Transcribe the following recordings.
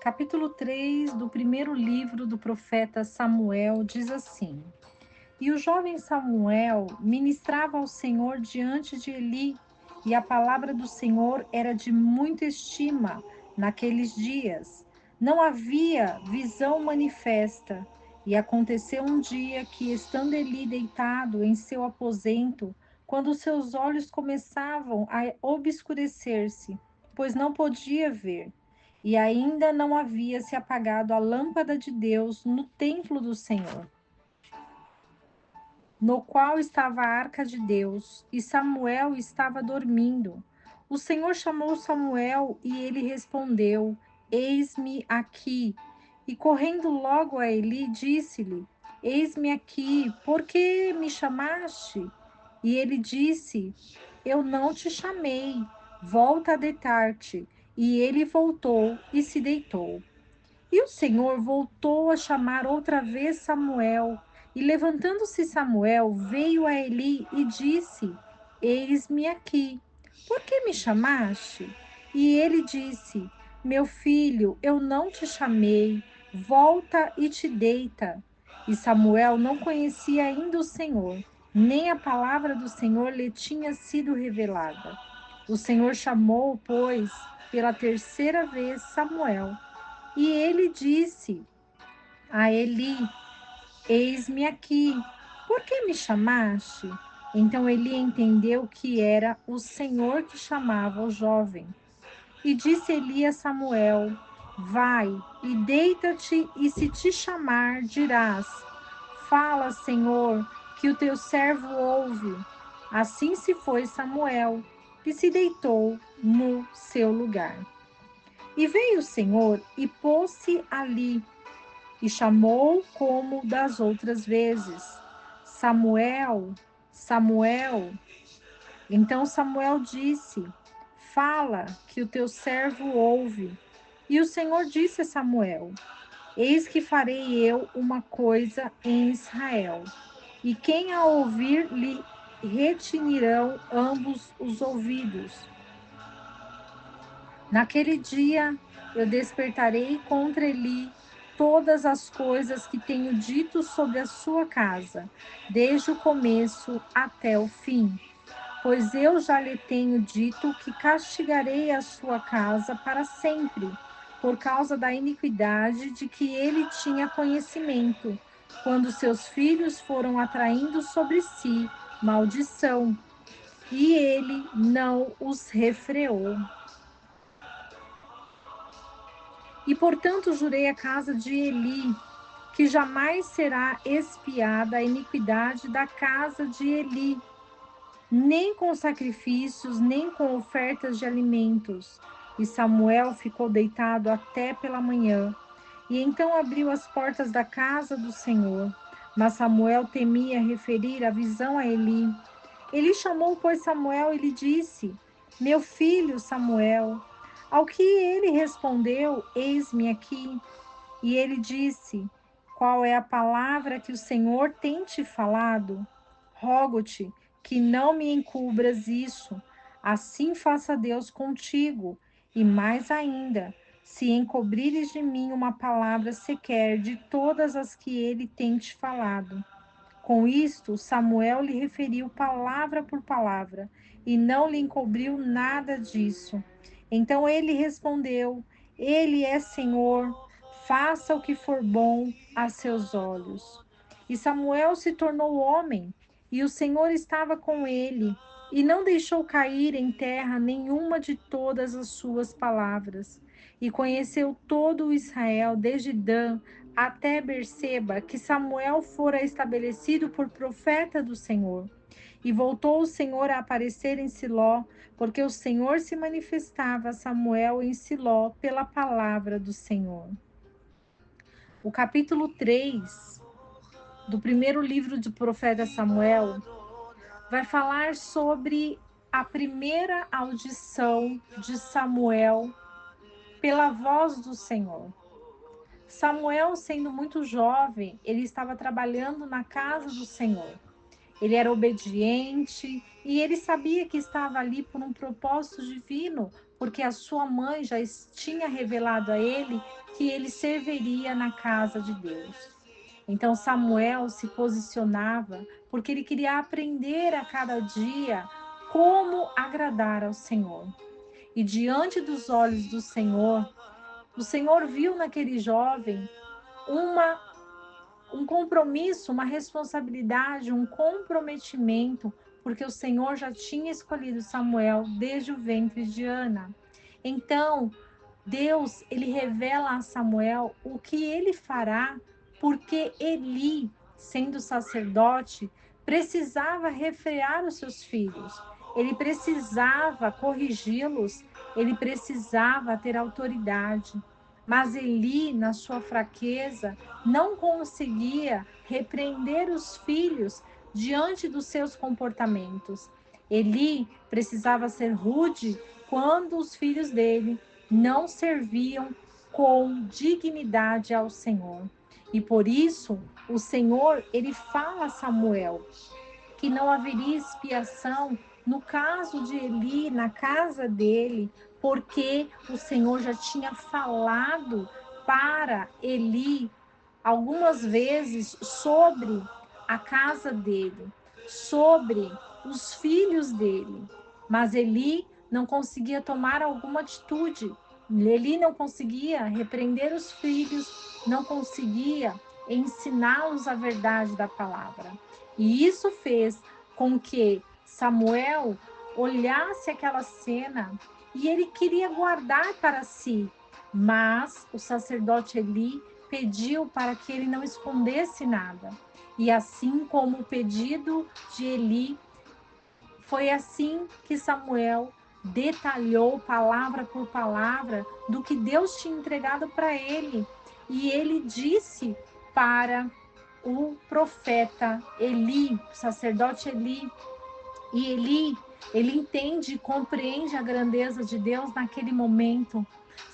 Capítulo 3 do primeiro livro do profeta Samuel diz assim: E o jovem Samuel ministrava ao Senhor diante de Eli, e a palavra do Senhor era de muita estima naqueles dias. Não havia visão manifesta. E aconteceu um dia que, estando Eli deitado em seu aposento, quando seus olhos começavam a obscurecer-se, pois não podia ver, e ainda não havia se apagado a lâmpada de Deus no templo do Senhor, no qual estava a arca de Deus, e Samuel estava dormindo. O Senhor chamou Samuel e ele respondeu: Eis-me aqui. E correndo logo a Eli, disse-lhe: Eis-me aqui, por que me chamaste? E ele disse: Eu não te chamei, volta a deitar-te. E ele voltou e se deitou. E o Senhor voltou a chamar outra vez Samuel. E levantando-se Samuel, veio a Eli e disse: Eis-me aqui. Por que me chamaste? E ele disse: Meu filho, eu não te chamei. Volta e te deita. E Samuel não conhecia ainda o Senhor, nem a palavra do Senhor lhe tinha sido revelada. O Senhor chamou, pois, pela terceira vez Samuel. E ele disse a Eli: Eis-me aqui, por que me chamaste? Então Eli entendeu que era o Senhor que chamava o jovem. E disse Eli a Samuel: Vai e deita-te, e se te chamar, dirás: Fala, Senhor, que o teu servo ouve. Assim se foi Samuel, e se deitou no seu lugar. E veio o Senhor e pôs-se ali, e chamou como das outras vezes: Samuel, Samuel. Então Samuel disse: Fala, que o teu servo ouve. E o Senhor disse a Samuel: Eis que farei eu uma coisa em Israel, e quem a ouvir lhe retinirão ambos os ouvidos. Naquele dia eu despertarei contra Eli todas as coisas que tenho dito sobre a sua casa, desde o começo até o fim. Pois eu já lhe tenho dito que castigarei a sua casa para sempre, por causa da iniquidade de que ele tinha conhecimento, quando seus filhos foram atraindo sobre si maldição, e ele não os refreou. E portanto jurei à casa de Eli, que jamais será expiada a iniquidade da casa de Eli, nem com sacrifícios, nem com ofertas de alimentos. E Samuel ficou deitado até pela manhã. E então abriu as portas da casa do Senhor. Mas Samuel temia referir a visão a Eli. Eli chamou, pois, Samuel e lhe disse: Meu filho Samuel. Ao que ele respondeu: Eis-me aqui. E ele disse: Qual é a palavra que o Senhor tem te falado? Rogo-te que não me encubras isso. Assim faça Deus contigo. E mais ainda, se encobrires de mim uma palavra sequer de todas as que ele tem te falado. Com isto, Samuel lhe referiu palavra por palavra, e não lhe encobriu nada disso. Então ele respondeu: Ele é Senhor, faça o que for bom a seus olhos. E Samuel se tornou homem, e o Senhor estava com ele, e não deixou cair em terra nenhuma de todas as suas palavras. E conheceu todo o Israel, desde Dan até Berseba, que Samuel fora estabelecido por profeta do Senhor. E voltou o Senhor a aparecer em Siló, porque o Senhor se manifestava a Samuel em Siló pela palavra do Senhor. O capítulo 3 do primeiro livro do profeta Samuel vai falar sobre a primeira audição de Samuel pela voz do Senhor. Samuel, sendo muito jovem, ele estava trabalhando na casa do Senhor. Ele era obediente e ele sabia que estava ali por um propósito divino, porque a sua mãe já tinha revelado a ele que ele serviria na casa de Deus. Então Samuel se posicionava porque ele queria aprender a cada dia como agradar ao Senhor. E diante dos olhos do Senhor, o Senhor viu naquele jovem um compromisso, uma responsabilidade, um comprometimento, porque o Senhor já tinha escolhido Samuel desde o ventre de Ana. Então, Deus, ele revela a Samuel o que ele fará, porque Eli, sendo sacerdote, precisava refrear os seus filhos. Ele precisava corrigi-los, ele precisava ter autoridade. Mas Eli, na sua fraqueza, não conseguia repreender os filhos diante dos seus comportamentos. Eli precisava ser rude quando os filhos dele não serviam com dignidade ao Senhor. E por isso, o Senhor, ele fala a Samuel que não haveria expiação no caso de Eli, na casa dele, porque o Senhor já tinha falado para Eli algumas vezes sobre a casa dele, sobre os filhos dele. Mas Eli não conseguia tomar alguma atitude. Eli não conseguia repreender os filhos, não conseguia ensiná-los a verdade da palavra. E isso fez com que Samuel olhasse aquela cena e ele queria guardar para si. Mas o sacerdote Eli pediu para que ele não escondesse nada. E assim como o pedido de Eli, foi assim que Samuel detalhou palavra por palavra do que Deus tinha entregado para ele. E ele disse para o profeta Eli, o sacerdote Eli, e ele entende e compreende a grandeza de Deus naquele momento,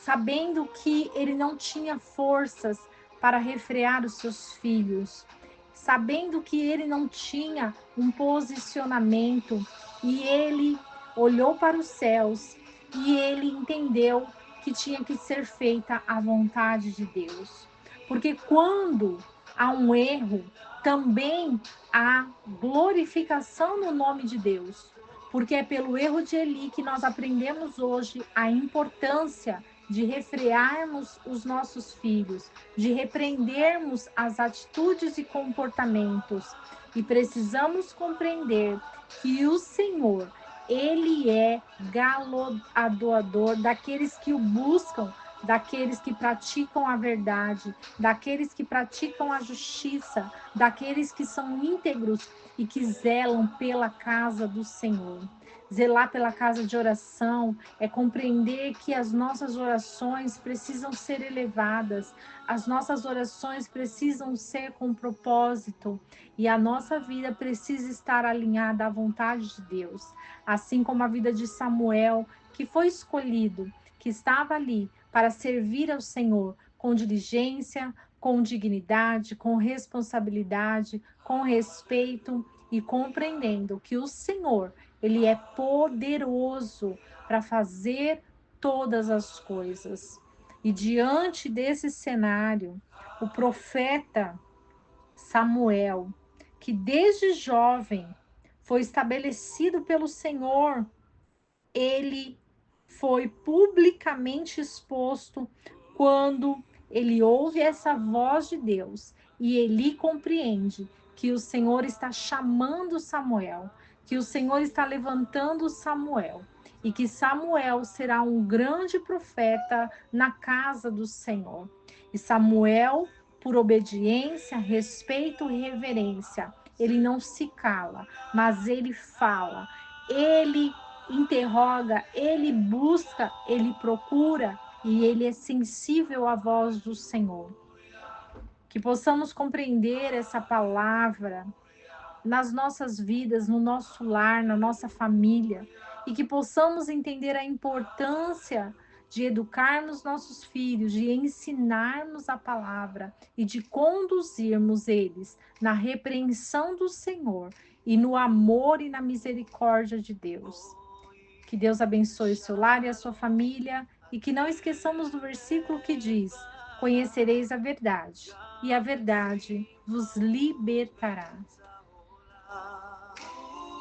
sabendo que ele não tinha forças para refrear os seus filhos, sabendo que ele não tinha um posicionamento, e ele olhou para os céus e ele entendeu que tinha que ser feita a vontade de Deus. Porque quando há um erro, também há glorificação no nome de Deus. Porque é pelo erro de Eli que nós aprendemos hoje a importância de refrearmos os nossos filhos, de repreendermos as atitudes e comportamentos. E precisamos compreender que o Senhor, ele é galardoador daqueles que o buscam, daqueles que praticam a verdade, daqueles que praticam a justiça, daqueles que são íntegros e que zelam pela casa do Senhor. Zelar pela casa de oração é compreender que as nossas orações precisam ser elevadas, as nossas orações precisam ser com propósito e a nossa vida precisa estar alinhada à vontade de Deus. Assim como a vida de Samuel, que foi escolhido, que estava ali para servir ao Senhor com diligência, com dignidade, com responsabilidade, com respeito e compreendendo que o Senhor, ele é poderoso para fazer todas as coisas. E diante desse cenário, o profeta Samuel, que desde jovem foi estabelecido pelo Senhor, ele foi publicamente exposto quando ele ouve essa voz de Deus e ele compreende que o Senhor está chamando Samuel, que o Senhor está levantando Samuel e que Samuel será um grande profeta na casa do Senhor. E Samuel, por obediência, respeito e reverência, ele não se cala, mas ele fala, ele interroga, ele busca, ele procura e ele é sensível à voz do Senhor. Que possamos compreender essa palavra nas nossas vidas, no nosso lar, na nossa família, e que possamos entender a importância de educarmos nossos filhos, de ensinarmos a palavra e de conduzirmos eles na repreensão do Senhor e no amor e na misericórdia de Deus. Que Deus abençoe o seu lar e a sua família e que não esqueçamos do versículo que diz: conhecereis a verdade, e a verdade vos libertará.